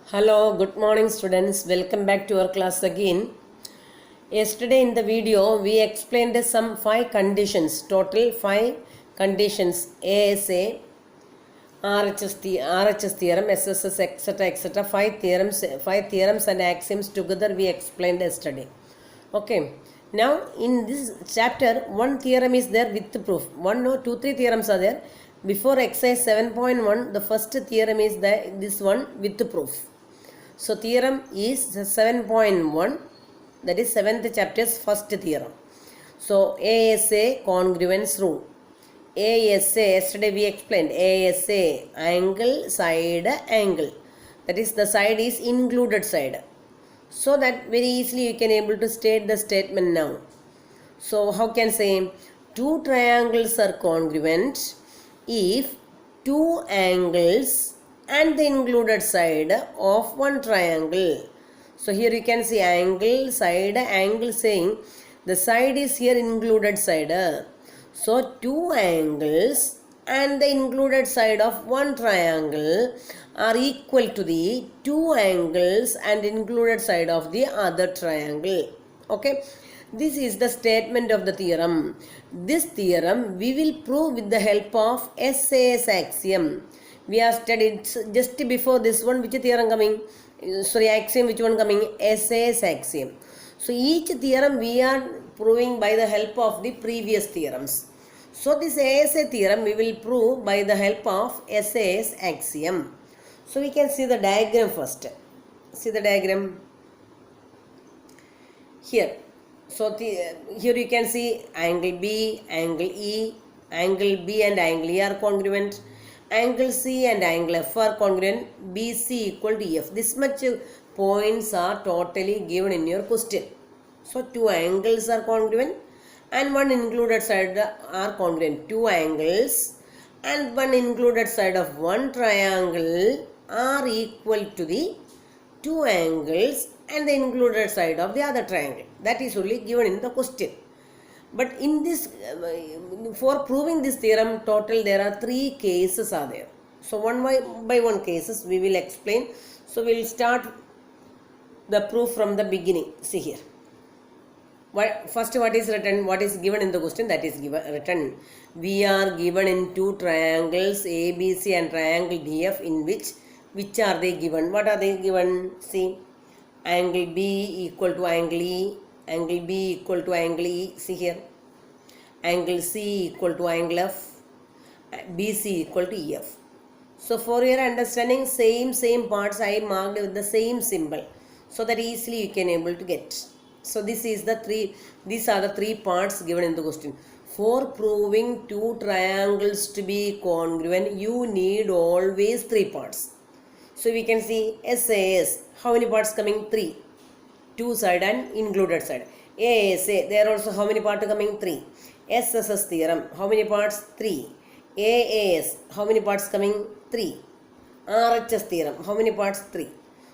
Hello, good morning students. Welcome back to our class again. Yesterday in the video we explained some 5 conditions, total 5 conditions: ASA, RHS theorem, SSS, etc. etc. 5 theorems and axioms together we explained yesterday. Okay. Now in this chapter, one theorem is there with the proof. 1, no, 2, 3 theorems are there. Before exercise 7.1, the first theorem is this one with the proof. So theorem is 7.1, that is 7th chapter's first theorem. So ASA congruence rule. ASA, yesterday we explained ASA, angle, side, angle. That is the side is included side. So that very easily you can able to state the statement now. So how can say two triangles are congruent if two angles and the included side of one triangle. So here you can see angle, side, angle saying the side is here included side. So two angles and the included side of one triangle are equal to the two angles and included side of the other triangle. Okay. This is the statement of the theorem. This theorem we will prove with the help of SAS axiom. We have studied just before this one, which theorem coming? Sorry, axiom, which one coming? SAS axiom. So each theorem we are proving by the help of the previous theorems. So this ASA theorem we will prove by the help of SAS axiom. So we can see the diagram first. See the diagram here. So here you can see angle B, angle E, angle B and angle E are congruent. Angle C and angle F are congruent. BC equal to F. This much points are totally given in your question. So two angles are congruent and one included side are congruent. Two angles and one included side of one triangle are equal to the two angles and the included side of the other triangle. That is only given in the question. But in this, for proving this theorem, total there are 3 cases are there. So one by one cases we will explain. So we will start the proof from the beginning. See here. First what is written, what is given in the question, that is written. We are given in two triangles ABC and triangle DF in which are they given? What are they given? See, angle B equal to angle E, angle B equal to angle E, see here, angle C equal to angle F, BC equal to EF. So for your understanding, same parts I marked with the same symbol, so that easily you can able to get. So these are the 3 parts given in the question. For proving two triangles to be congruent, you need always 3 parts. So we can see SAS, how many parts coming? 3. Two side and included side. ASA, there also how many parts coming? 3. SSS theorem, how many parts? 3. AAS, how many parts coming? 3. RHS theorem, how many parts? 3.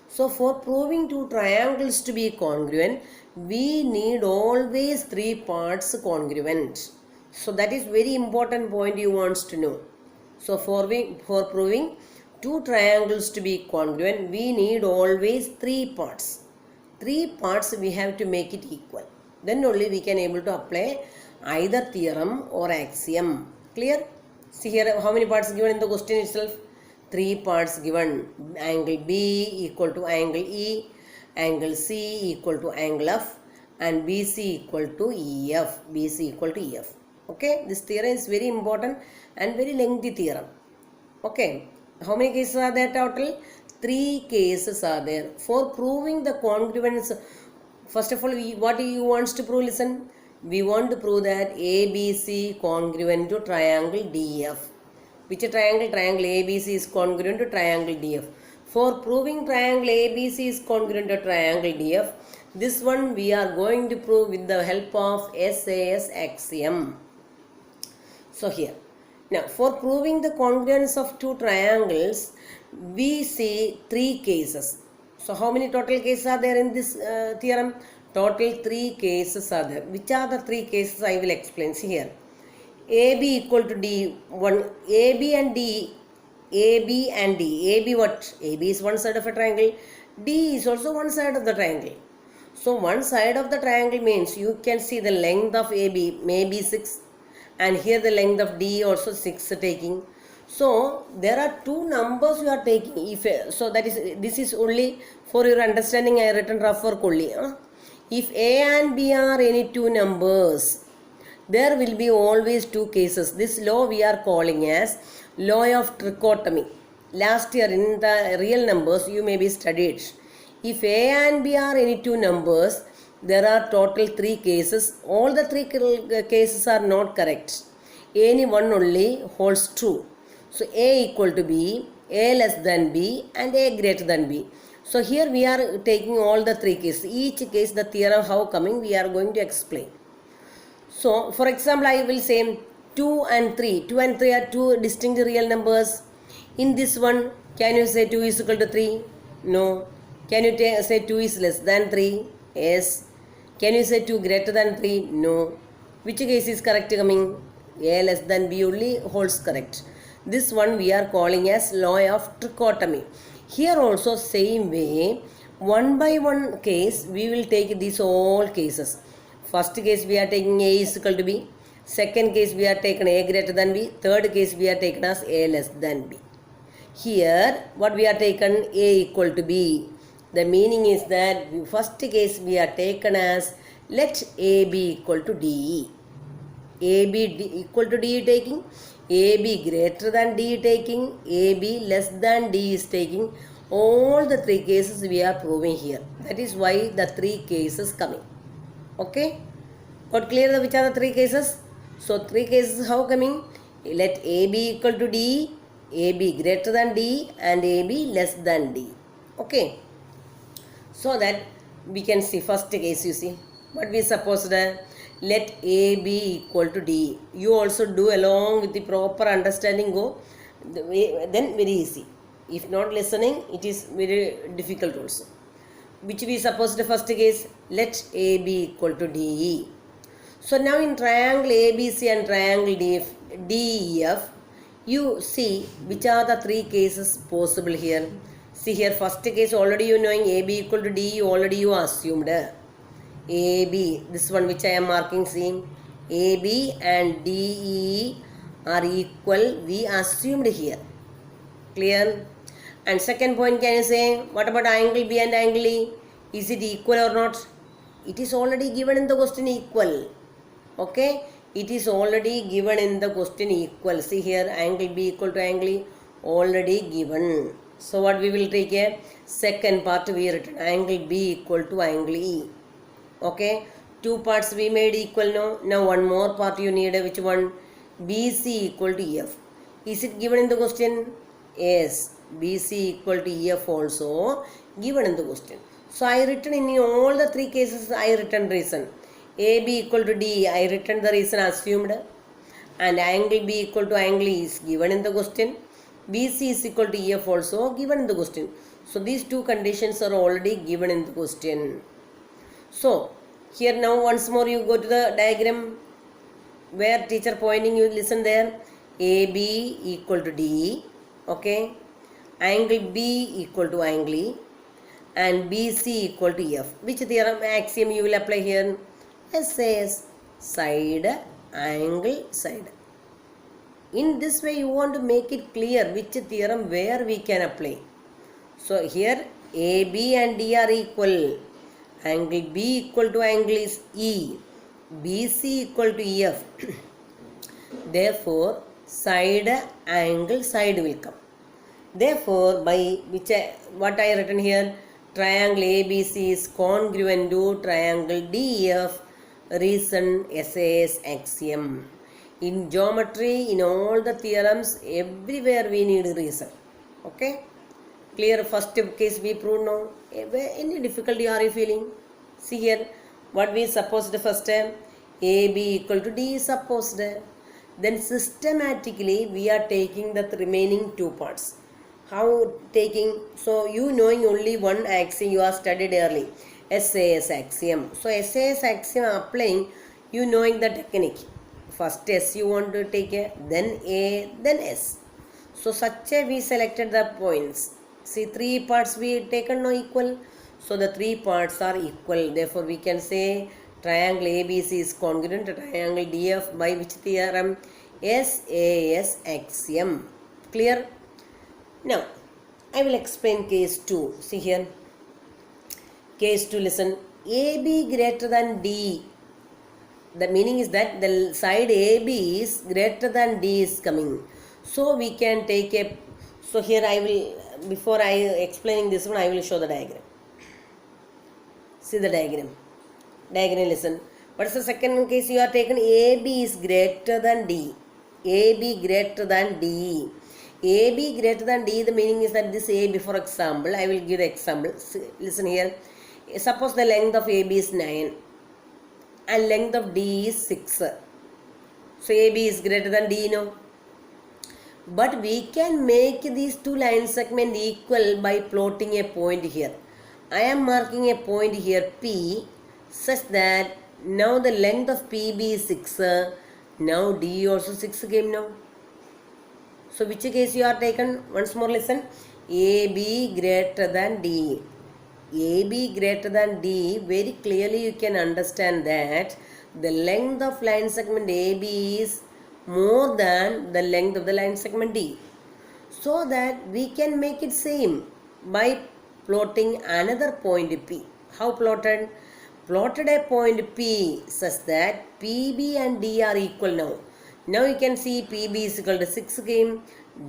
So for proving two triangles to be congruent, we need always 3 parts congruent. So that is very important point you want to know. So for proving two triangles to be congruent, we need always 3 parts. 3 parts we have to make it equal. Then only we can able to apply either theorem or axiom. Clear? See here how many parts given in the question itself? 3 parts given. Angle B equal to angle E, angle C equal to angle F, and BC equal to EF. BC equal to EF. Okay, this theorem is very important and very lengthy theorem. Okay, how many cases are there total? 3 cases are there. For proving the congruence, first of all, what do you want to prove? Listen, we want to prove that ABC congruent to triangle DF. Which triangle? Triangle ABC is congruent to triangle DF. For proving triangle ABC is congruent to triangle DF, this one we are going to prove with the help of SAS axiom. So here, now for proving the congruence of two triangles, we see 3 cases. So how many total cases are there in this theorem? Total 3 cases are there. Which are the 3 cases I will explain. See here. AB equal to D. AB and D AB and D. AB what? AB is one side of a triangle. D is also one side of the triangle. So one side of the triangle means you can see the length of AB may be 6 and here the length of D also 6 taking. So there are two numbers you are taking. If so, that is this is only for your understanding. I written rough work only. If A and B are any two numbers, there will be always two cases. This law we are calling as law of trichotomy. Last year in the real numbers you may be studied. If A and B are any two numbers, there are total three cases. All the three cases are not correct. Any one only holds true. So A equal to B, A less than B and A greater than B. So here we are taking all the three cases. Each case the theorem how coming we are going to explain. So for example I will say 2 and 3. 2 and 3 are two distinct real numbers. In this one can you say 2 is equal to 3? No. Can you say 2 is less than 3? Yes. Can you say 2 greater than 3? No. Which case is correct coming? A less than B only holds correct. This one we are calling as law of trichotomy. Here also same way, one by one case we will take these all cases. First case we are taking A is equal to B. Second case we are taken A greater than B. Third case we are taken as A less than B. Here what we are taken A equal to B. The meaning is that first case we are taken as let A be equal to D. AB equal to D taking, AB greater than D taking, AB less than D is taking. All the three cases we are proving here. That is why the three cases coming. Okay? Got clear which are the three cases? So three cases how coming? Let AB equal to D, AB greater than D and AB less than D. Okay? So that we can see first case you see. What we supposed let A be equal to D. You also do along with the proper understanding go. Then very easy. If not listening, it is very difficult also. Which we suppose the first case, let A be equal to D. So now in triangle ABC and triangle DEF, you see which are the three cases possible here. See here first case already you knowing AB equal to D already you assumed. AB, this one which I am marking, see, AB and DE are equal, we assumed here. Clear? And second point, can you say, what about angle B and angle E? Is it equal or not? It is already given in the question equal. Okay? It is already given in the question equal. See here, angle B equal to angle E, already given. So what we will take here? Second part we written, angle B equal to angle E. Okay, two parts we made equal now. Now one more part you need, which one? BC equal to EF. Is it given in the question? Yes, BC equal to EF also given in the question. So I written in all the three cases, I written reason. AB equal to D, I written the reason assumed. And angle B equal to angle E is given in the question. BC is equal to EF also given in the question. So these two conditions are already given in the question. So, here now once more you go to the diagram where teacher pointing, you listen there. AB equal to D, okay, angle B equal to angle E and BC equal to F. Which theorem axiom you will apply here? SAS, side, angle, side. In this way you want to make it clear which theorem where we can apply. So, here AB and D are equal. Angle B equal to angle is E, BC equal to EF. Therefore, side, angle, side will come. Therefore, by which what I written here, triangle ABC is congruent to triangle DEF, reason SAS axiom. In geometry, in all the theorems, everywhere we need reason. Okay? Clear? First case we proved now. Any difficulty are you feeling? See here, what we supposed first time? AB equal to D is supposed. Then systematically we are taking the remaining two parts. How taking? So you knowing only one axiom you are studied early. SAS axiom. So SAS axiom applying, you knowing the technique. First S you want to take a, then A, then S. So such a we selected the points. See, three parts we taken no equal. So the three parts are equal. Therefore we can say triangle ABC is congruent to triangle DF by which theorem? SAS axiom. Clear? Now I will explain case 2. See here. Case 2, listen. AB greater than D. The meaning is that the side AB is greater than D is coming. So we can take a, so here I will, before I explaining this one, I will show the diagram. See the diagram. Diagram, listen. What is the second case? You are taken AB is greater than D. AB greater than D. AB greater than D, the meaning is that this AB, for example, I will give the example. Listen here. Suppose the length of AB is 9 and length of D is 6. So AB is greater than D, no? But we can make these two line segments equal by plotting a point here. I am marking a point here P such that now the length of PB is 6. Now D also 6 came now. So which case you are taken? Once more listen. AB greater than D. AB greater than D, very clearly you can understand that the length of line segment AB is more than the length of the line segment D. So that we can make it same by plotting another point P. How plotted? Plotted a point P such that PB and D are equal now. Now you can see PB is equal to 6 came,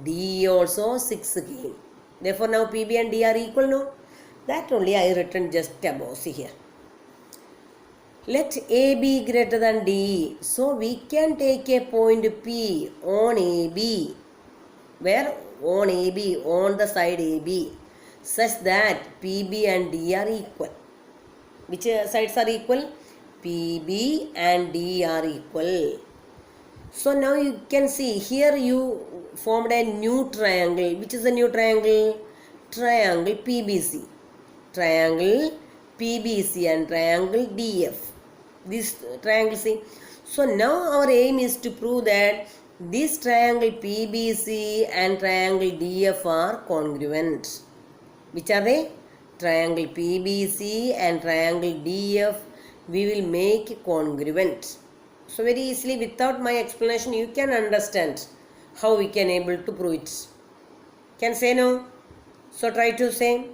D also 6 came. Therefore now PB and D are equal now. That only I written just above. See here. Let A be greater than D. So we can take a point P on AB. Where? On AB, on the side AB. Such that PB and D are equal. Which sides are equal? PB and D are equal. So now you can see here you formed a new triangle. Which is the new triangle? Triangle PBC. Triangle PBC and triangle DF. This triangle C. So now our aim is to prove that this triangle PBC and triangle DF are congruent. Which are they? Triangle PBC and triangle DF we will make congruent. So very easily without my explanation you can understand how we can able to prove it. Can say no? So try to say.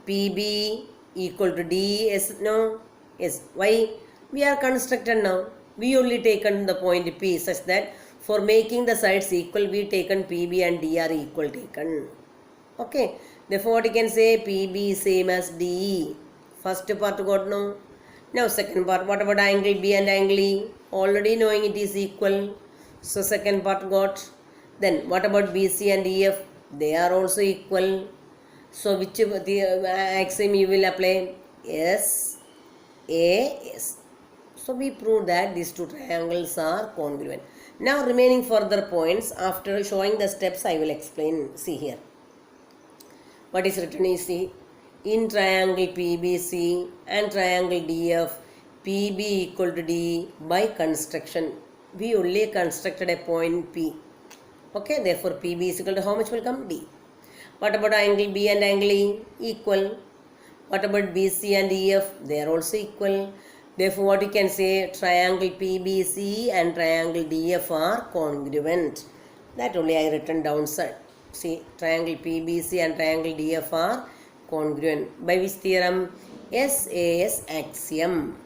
PB equal to D, yes, no, yes. Why? We are constructed now. We only taken the point P such that for making the sides equal, we taken PB and D are equal taken. Okay. Therefore, what you can say? PB same as D. First part got no. Now second part. What about angle B and angle E? Already knowing it is equal. So second part got. Then what about BC and EF? They are also equal. So which the axiom you will apply? S, A, S. So we proved that these two triangles are congruent. Now remaining further points, after showing the steps I will explain. See here. What is written is, see, in triangle PBC and triangle DF, PB equal to D by construction. We only constructed a point P. Okay, therefore PB is equal to how much will come? D. What about angle B and angle E? Equal. What about BC and EF? They are also equal. Therefore, what you can say? Triangle PBC and triangle DF are congruent. That only I written downside. See, triangle PBC and triangle DF are congruent. By which theorem? SAS axiom.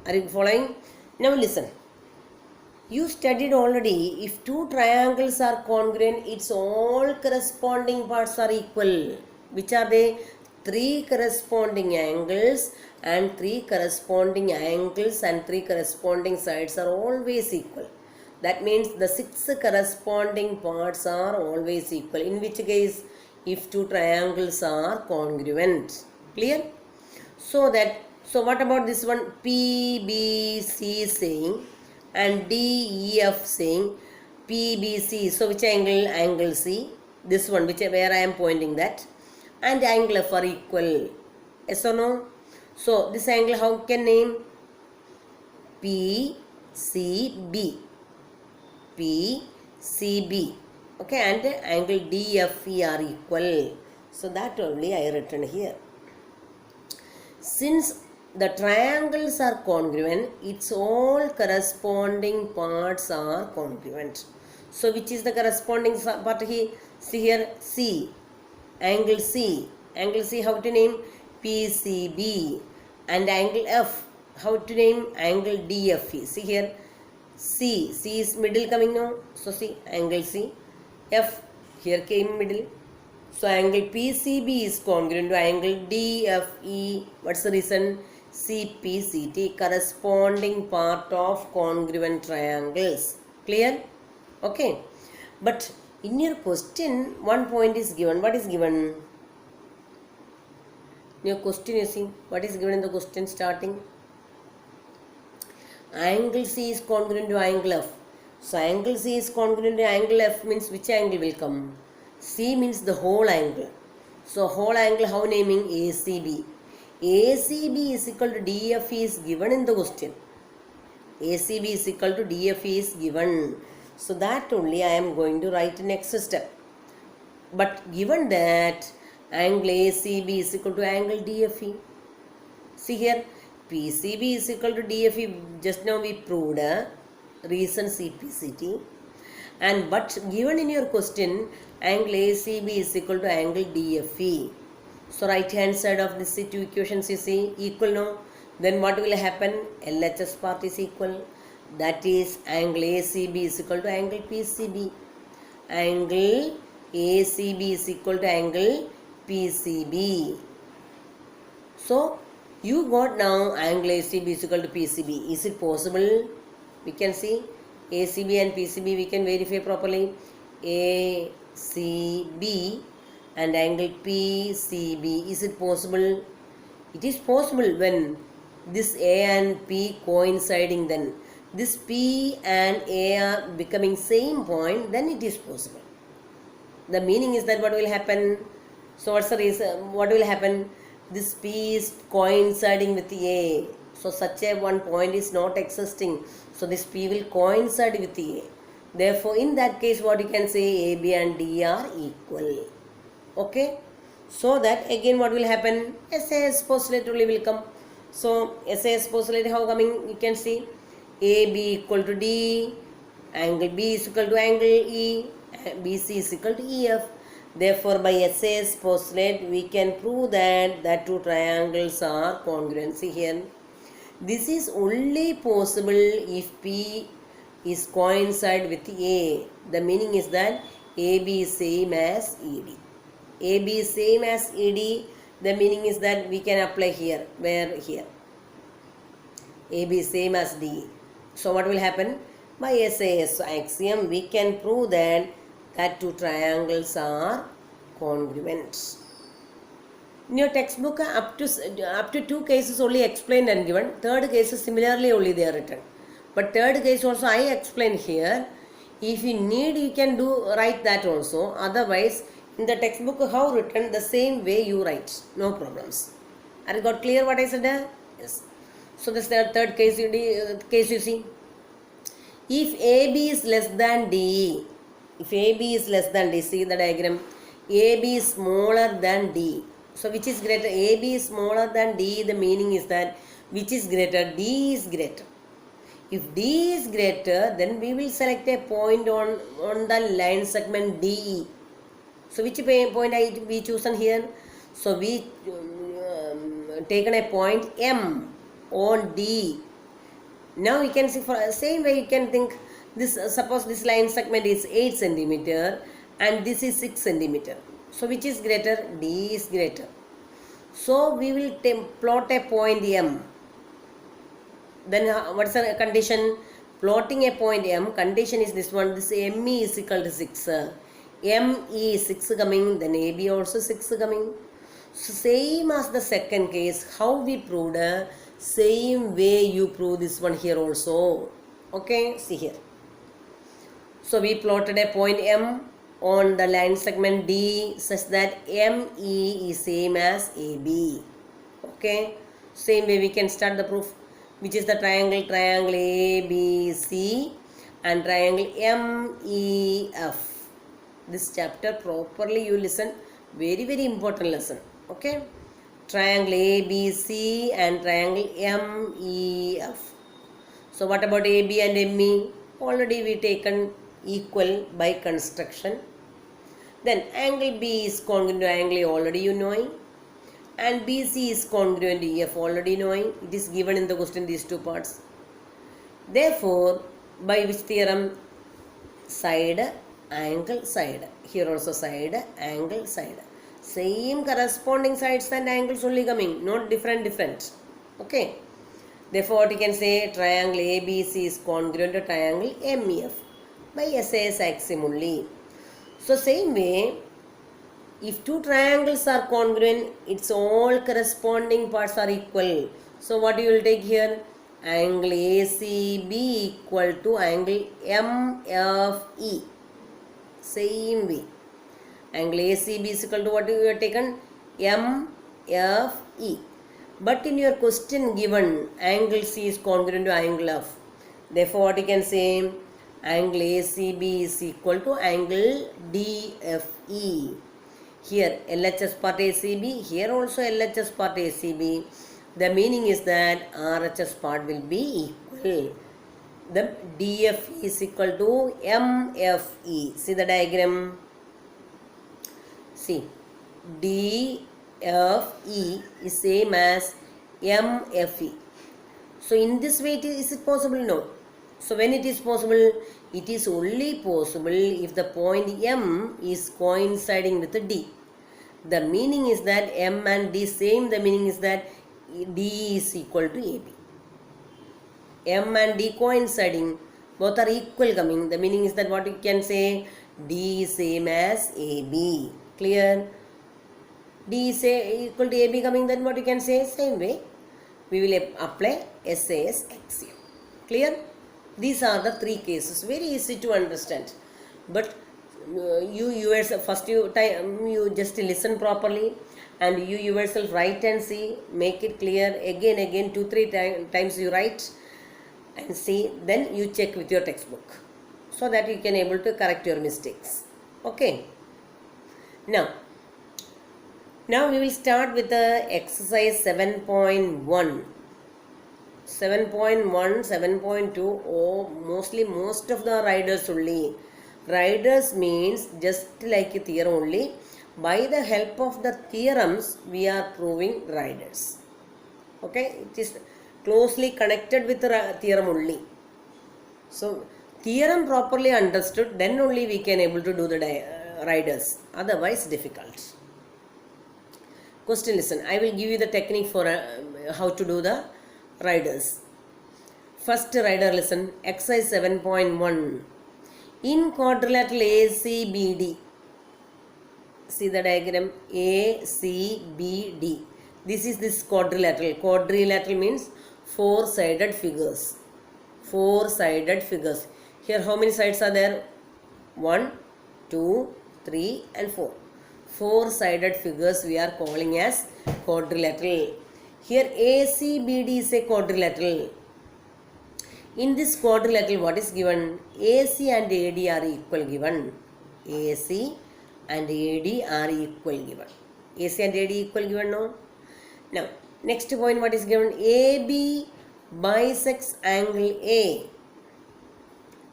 Are you following? Now listen. You studied already, if two triangles are congruent, its all corresponding parts are equal. Which are they? 3 corresponding angles and 3 corresponding angles and 3 corresponding sides are always equal. That means the 6 corresponding parts are always equal. In which case, if two triangles are congruent. Clear? So what about this one? PBC saying and DEF saying PBC. So which angle? Angle C. This one, where I am pointing that. And angle F are equal. Yes or no? So this angle how can name? PCB. PCB. Okay, and angle DFE are equal. So that only I written here. Since the triangles are congruent, its all corresponding parts are congruent. So which is the corresponding part here? See here, C, angle C. Angle C, how to name? PCB. And angle F, how to name? Angle DFE. See here, C is middle coming now. So see, angle C. F, here came middle. So angle PCB is congruent to angle DFE. What's the reason? CPCT, corresponding part of congruent triangles. Clear? Okay. But in your question, one point is given. What is given? In your question, you see, what is given in the question starting? Angle C is congruent to angle F. So angle C is congruent to angle F means which angle will come? C means the whole angle. So whole angle, how naming? ACB. ACB is equal to DFE is given in the question. ACB is equal to DFE is given. So that only I am going to write next step. But given that angle ACB is equal to angle DFE. See here, PCB is equal to DFE. Just now we proved reason CPCT. And but given in your question, angle ACB is equal to angle DFE. So right hand side of these two equations you see equal now. Then what will happen? LHS part is equal. That is angle ACB is equal to angle PCB. Angle ACB is equal to angle PCB. So you got now angle ACB is equal to PCB. Is it possible? We can see ACB and PCB we can verify properly. ACB and angle PCB. Is it possible? It is possible when this A and P coinciding, then this P and A are becoming same point, then it is possible. The meaning is that what will happen? So what's the reason? What will happen? This P is coinciding with A. So such a one point is not existing. So this P will coincide with A. Therefore, in that case, what you can say? AB and D are equal. Okay. So that again what will happen? SAS postulate only will come. So SAS postulate how coming? You can see AB equal to D, angle B is equal to angle E, BC is equal to EF. Therefore, by SAS postulate, we can prove that two triangles are congruent. See here. This is only possible if P is coincide with A. The meaning is that AB is same as ED. AB is same as ED. The meaning is that we can apply here. Where here? AB is same as D. So what will happen? By SAS axiom, we can prove that two triangles are congruent. In your textbook, up to two cases only explained and given. Third case is similarly only they are written. But third case also I explain here. If you need, you can write that also. Otherwise, in the textbook how written, the same way you write. No problems. Are you got clear what I said there? Yes. So this is the third case you see. If AB is less than DE, if AB is less than D, see the diagram. AB is smaller than D. So which is greater? AB is smaller than D. The meaning is that which is greater? D is greater. If D is greater, then we will select a point on the line segment DE. So which point we chosen here? So we taken a point M on D. Now you can see for the same way you can think this. Suppose this line segment is 8 centimeter and this is 6 centimeter. So which is greater? D is greater. So we will plot a point M. Then what's the condition? Plotting a point M. Condition is this one. This ME is equal to 6. ME is 6 coming. Then AB also 6 coming. So same as the second case. How we proved? Same way you prove this one here also. Okay. See here. So we plotted a point M on the line segment D such that ME is same as AB. Okay. Same way we can start the proof. Which is the triangle ABC and triangle MEF. this chapter properly. You listen, very very important lesson. Okay, triangle ABC and triangle MEF. So what about AB and ME? Already we taken equal by construction. Then angle B is congruent to angle A, already you knowing, and BC is congruent to EF, already knowing. It is given in the question, these two parts. Therefore, by which theorem? Side, angle, side. Here also side, angle, side. Same corresponding sides and angles only coming, not different. Okay. Therefore, what you can say? Triangle ABC is congruent to triangle MEF by SAS axiom only. So, same way, if two triangles are congruent, its all corresponding parts are equal. So, what you will take here? Angle ACB equal to angle MFE. Same way. Angle ACB is equal to what you have taken? MFE. But in your question given, angle C is congruent to angle F. Therefore, what you can say? Angle ACB is equal to angle DFE. Here LHS part ACB, here also LHS part ACB. The meaning is that RHS part will be equal. The DFE is equal to MFE. See the diagram. See, DFE is same as MFE. So in this way, is it possible? No. So when it is possible? It is only possible if the point M is coinciding with the D. The meaning is that M and D same. The meaning is that D is equal to AB. M and D coinciding, both are equal coming. The meaning is that what you can say? D is same as AB. Clear? D is equal to AB coming, then what you can say? Same way we will apply SAS axiom. Clear? These are the three cases. Very easy to understand. But you yourself, first you just listen properly, and you yourself write and see, make it clear. Again 2-3 times you write and see, then you check with your textbook, so that you can able to correct your mistakes. Okay. Now we will start with the exercise 7.1. 7.1, 7.2, mostly most of the riders only. Riders means just like a theorem only. By the help of the theorems, we are proving riders. Okay, it is closely connected with the theorem only. So, theorem properly understood, then only we can able to do the riders. Otherwise, difficult. Question, listen. I will give you the technique for how to do the riders. First rider, listen. Exercise 7.1. In quadrilateral ACBD, see the diagram, ACBD. This is this quadrilateral. Quadrilateral means four-sided figures. Four-sided figures. Here how many sides are there? 1, 2, 3 and 4. Four-sided figures we are calling as quadrilateral. Here ACBD is a quadrilateral. In this quadrilateral, what is given? AC and AD are equal given. AC and AD are equal given. AC and AD equal given, no? Now, next point, what is given? AB bisects angle A.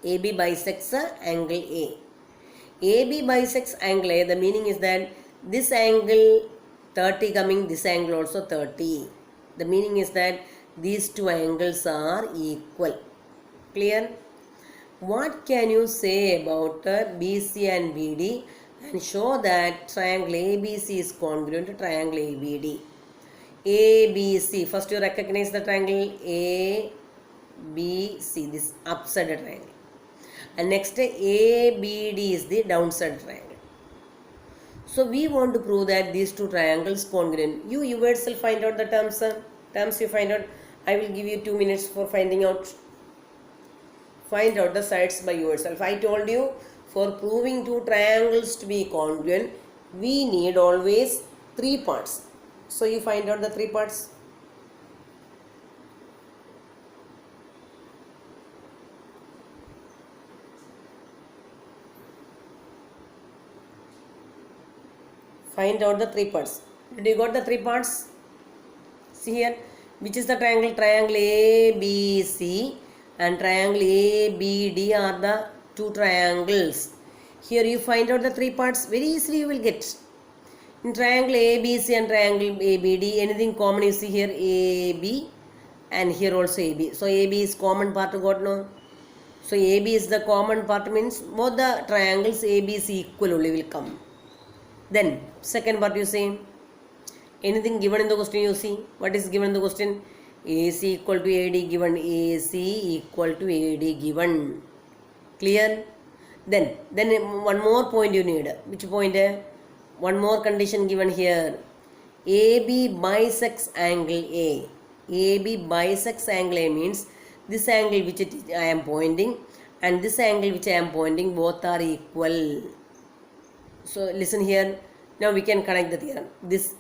AB bisects angle A. AB bisects angle A. The meaning is that this angle 30 coming, this angle also 30. The meaning is that these two angles are equal. Clear? What can you say about BC and BD and show that triangle ABC is congruent to triangle ABD? ABC, first you recognize the triangle ABC, this upside triangle, and next ABD is the downside triangle. So we want to prove that these two triangles congruent. You yourself find out the terms you find out. I will give you 2 minutes for finding out. Find out the sides by yourself. I told you, for proving two triangles to be congruent, we need always 3 parts. So you find out the 3 parts. Find out the three parts. Did you got the three parts? See here, which is the triangle? Triangle ABC and triangle ABD are the two triangles. Here you find out the three parts. Very easily you will get. In triangle ABC and triangle ABD, anything common you see here? AB and here also AB. So AB is common part, got no? So AB is the common part, means both the triangles ABC equal only will come. Then second part you see, anything given in the question you see. What is given in the question? AC equal to AD given. AC equal to AD given. Clear? Then one more point you need. Which point? One more condition given here. AB bisects angle A. AB bisects angle A means this angle which I am pointing and this angle which I am pointing, both are equal. So listen here. Now we can connect the theorem. This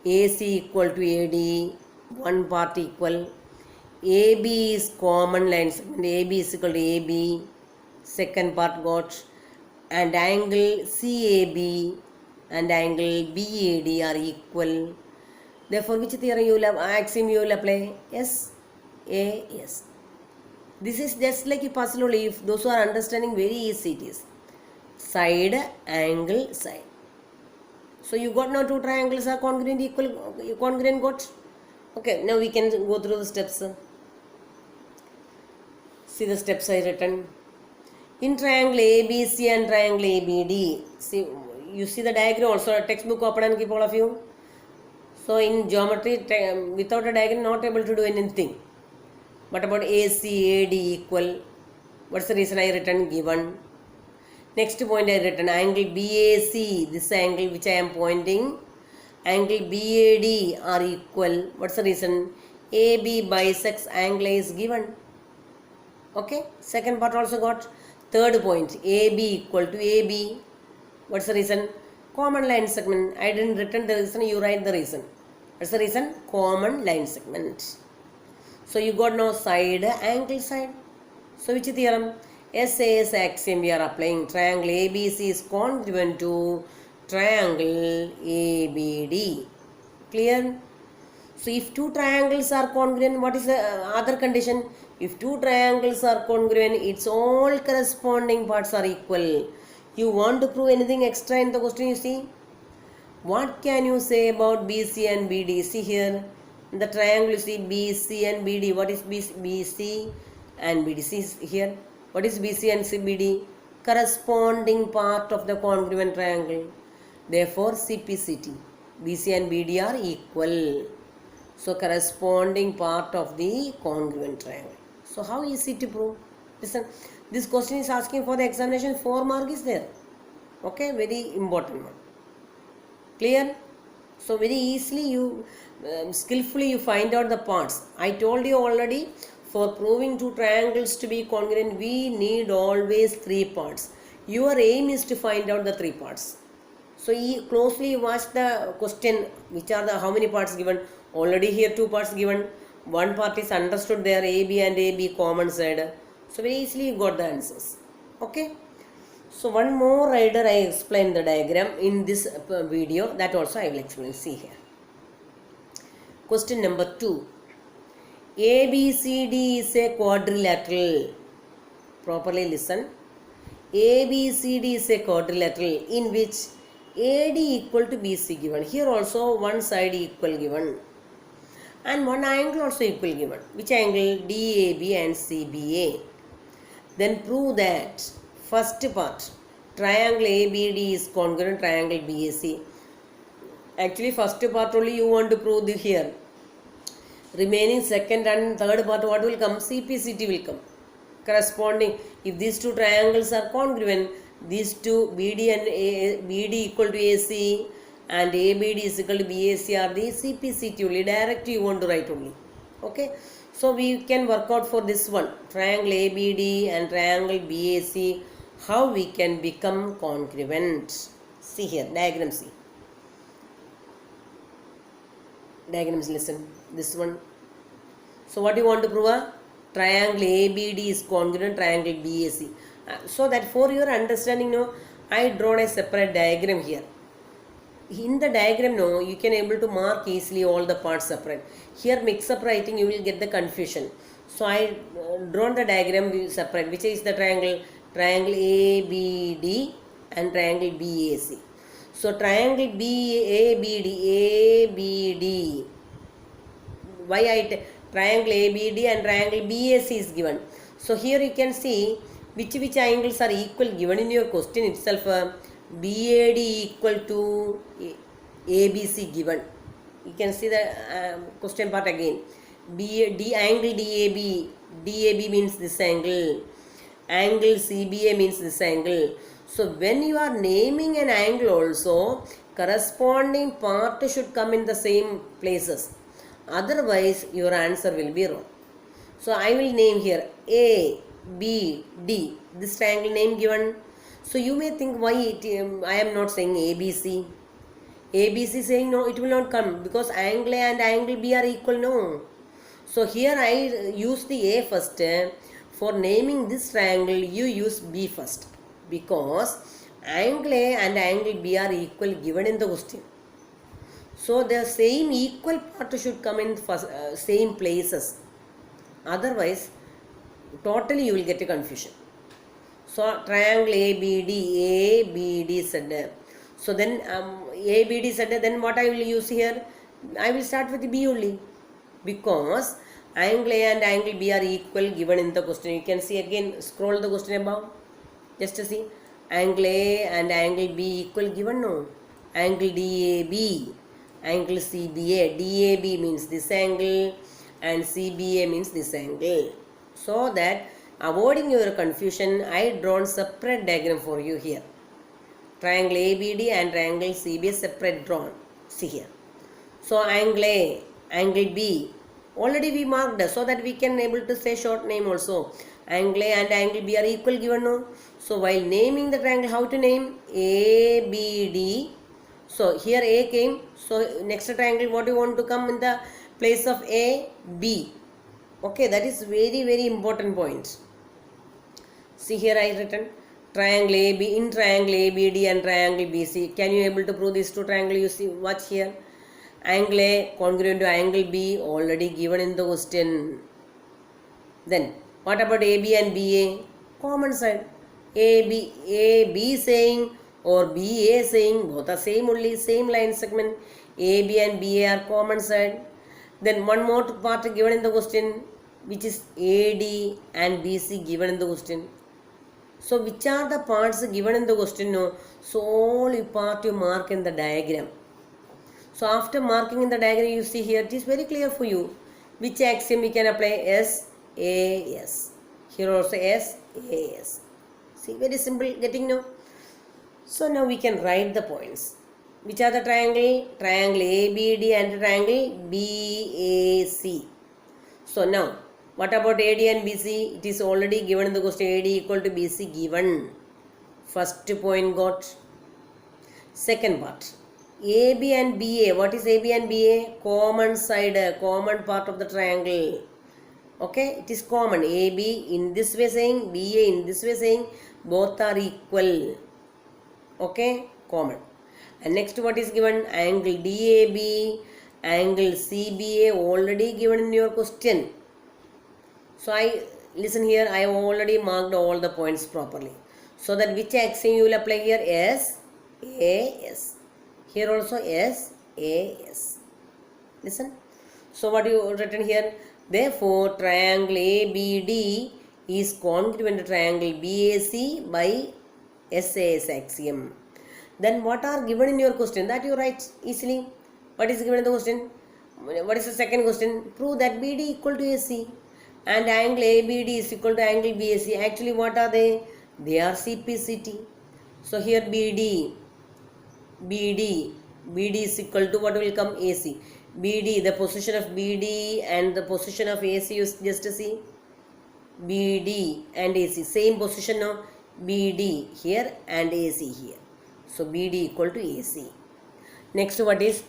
AC equal to AD, one part equal. AB is common line segment. AB is equal to AB. Second part got. And angle CAB and angle BAD are equal. Therefore, which theorem you will have? Axiom you will apply? Yes. Yes. This is just like a puzzle only. If those who are understanding, very easy it is. Side, angle, side. So you got now two triangles are congruent, equal, congruent got. Okay, now we can go through the steps. See the steps I written. In triangle ABC and triangle ABD, see, you see the diagram also, textbook open and keep all of you. So in geometry, without a diagram, not able to do anything. What about AC, AD equal? What's the reason I written? Given. Next point I written angle BAC, this angle which I am pointing, angle BAD are equal. What's the reason? AB bisects angle is given. Okay, second part also got. Third point, AB equal to AB. What's the reason? Common line segment. I didn't written the reason, you write the reason. What's the reason? Common line segment. So you got now side, angle, side. So which theorem? SAS axiom we are applying. Triangle ABC is congruent to triangle ABD. Clear? So if two triangles are congruent, what is the other condition? If two triangles are congruent, its all corresponding parts are equal. You want to prove anything extra in the question, you see? What can you say about BC and BD? See here, in the triangle you see BC and BD. What is BC and BD? See here. What is BC and CBD? Corresponding part of the congruent triangle. Therefore, CPCT. BC and BD are equal. So, corresponding part of the congruent triangle. So, how easy to prove? Listen, this question is asking for the examination. 4 mark is there. Okay, very important one. Clear? So, very easily you, skillfully you find out the parts. I told you already. For proving two triangles to be congruent, we need always 3 parts. Your aim is to find out the 3 parts. So closely watch the question, which are the how many parts given. Already here 2 parts given. One part is understood there, AB and AB common side. So very easily you got the answers. Okay. So one more rider I explained the diagram in this video. That also I will explain. See here. Question number 2. ABCD is a quadrilateral. Properly listen. ABCD is a quadrilateral in which AD equal to BC given. Here also one side equal given. And one angle also equal given. Which angle? DAB and CBA. Then prove that first part, triangle ABD is congruent triangle BAC. Actually first part only you want to prove here. Remaining second and third part, what will come? CPCT will come. Corresponding, if these two triangles are congruent, these two BD and BD equal to AC and ABD is equal to BAC are the CPCT only. Direct you want to write only. Okay. So we can work out for this one. Triangle ABD and triangle BAC. How we can become congruent. See here, diagram see. Diagrams listen. This one. So what you want to prove? Triangle ABD is congruent triangle BAC. So that for your understanding, I drawn a separate diagram here. In the diagram, no, you can able to mark easily all the parts separate. Here mix up writing, you will get the confusion. So I drawn the diagram separate, which is the triangle ABD and triangle BAC. So triangle ABD, why triangle ABD and triangle BAC is given. So here you can see which angles are equal given in your question itself. BAD equal to ABC given. You can see the question part again. Angle DAB means this angle. Angle CBA means this angle. So when you are naming an angle also, corresponding part should come in the same places. Otherwise, your answer will be wrong. So I will name here A, B, D. This triangle name given. So you may think why I am not saying ABC. ABC saying no, it will not come because angle A and angle B are equal. No. So here I use the A first. For naming this triangle, you use B first because angle A and angle B are equal given in the question. So the same equal part should come in first, same places. Otherwise, totally you will get a confusion. So triangle ABD said. So then ABD said, then what I will use here? I will start with B only because angle A and angle B are equal given in the question. You can see again, scroll the question above. Just to see, angle A and angle B equal given, no. Angle DAB, angle CBA. DAB means this angle and CBA means this angle. So that avoiding your confusion, I drawn separate diagram for you here. Triangle ABD and triangle CBA separate drawn. See here. So angle A, angle B, already we marked so that we can able to say short name also. Angle A and angle B are equal given, no. So while naming the triangle, how to name? ABD. So here A came. So next triangle, what you want to come in the place of A? B. Okay, that is very important point. See here I written triangle AB, in triangle ABD and triangle BC. Can you able to prove these two triangles? You see, watch here. Angle A congruent to angle B already given in the question. Then what about AB and BA? Common side. AB saying or BA saying, both are same only, same line segment. AB and BA are common side. Then one more part given in the question, which is AD and BC given in the question. So which are the parts given in the question? No. So all part you mark in the diagram. So after marking in the diagram, you see here, it is very clear for you. Which axiom we can apply? S, A, S. Here also S, A, S. See, very simple getting now. So now we can write the points. Which are the triangle? Triangle ABD and triangle BAC. So now, what about AD and BC? It is already given in the question. AD equal to BC given. First point got. Second part. AB and BA. What is AB and BA? Common side, common part of the triangle. Okay, it is common. AB in this way saying, BA in this way saying, both are equal. Okay, common. And next what is given? Angle DAB, angle CBA already given in your question. So listen here, I have already marked all the points properly. So that which axiom you will apply here? S, A, S. Here also S, A, S. Listen. So what you written here? Therefore, triangle ABD is congruent to triangle BAC by SAS axiom. Then what are given in your question? That you write easily. What is given in the question? What is the second question? Prove that BD equal to AC and angle ABD is equal to angle BAC. Actually, what are they? They are CPCT. So here BD is equal to what will come? AC. BD, the position of BD and the position of AC, you just see. BD and AC, same position now. BD here and AC here. So BD equal to AC. Next, what is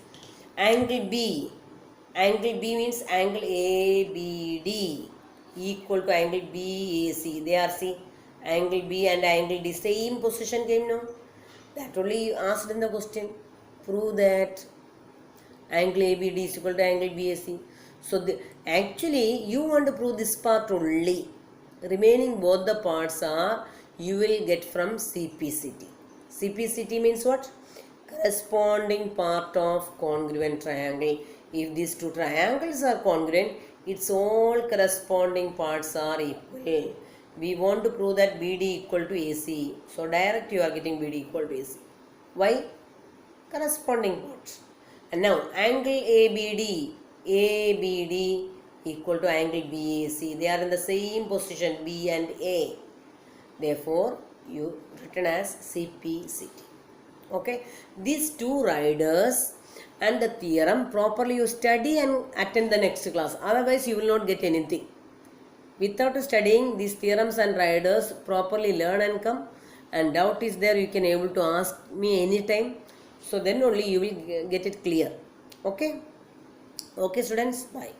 angle B? Angle B means angle ABD equal to angle BAC. They are see angle B and angle D same position came now. That only you asked in the question. prove that angle ABD is equal to angle BAC. So actually you want to prove this part only. Remaining both the parts are you will get from CPCT. CPCT means what? Corresponding part of congruent triangle. If these two triangles are congruent, its all corresponding parts are equal. We want to prove that BD equal to AC. So direct you are getting BD equal to AC. Why? Corresponding parts. And now angle ABD equal to angle BAC. They are in the same position, B and A. Therefore, you written as CPCT. Okay. These two riders and the theorem properly you study and attend the next class. Otherwise, you will not get anything. Without studying these theorems and riders, properly learn and come. And doubt is there, you can able to ask me anytime. So then only you will get it clear. Okay. Okay students, bye.